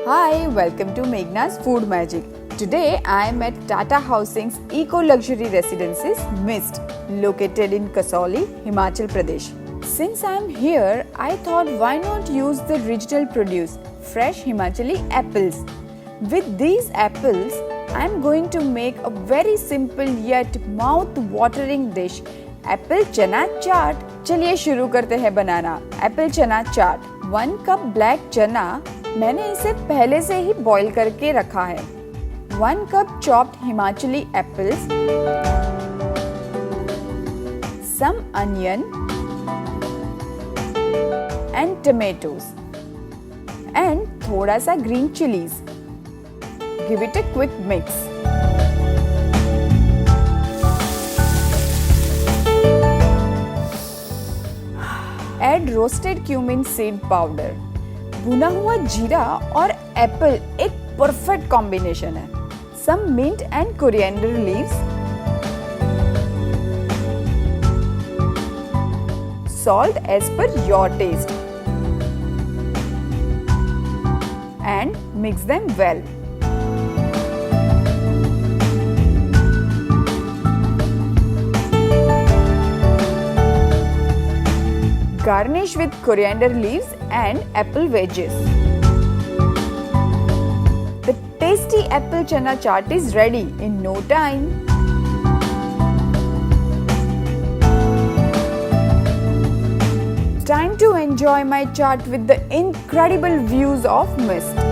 Hi, welcome to Meghna's Food Magic. Today I am at Tata Housing's Eco Luxury Residences Mist, located in Kasauli, Himachal Pradesh. Since I am here, I thought why not use the regional produce, fresh Himachali apples. With these apples, I am going to make a very simple yet mouth-watering dish, Apple चना चाट। चलिए शुरू करते हैं banana apple चना चाट। 1 cup black चना, मैंने इसे पहले से ही बॉईल करके रखा है। 1 cup chopped Himachali apples, some onion and tomatoes and थोड़ा सा green chillies. Give it a quick mix. Add roasted cumin seed powder. भुना हुआ जीरा और एप्पल एक परफेक्ट कॉम्बिनेशन है। Some mint and coriander leaves, salt as per your taste and mix them well. Garnish with coriander leaves and apple wedges. The tasty apple chana chaat is ready in no time. Time to enjoy my chaat with the incredible views of Mist.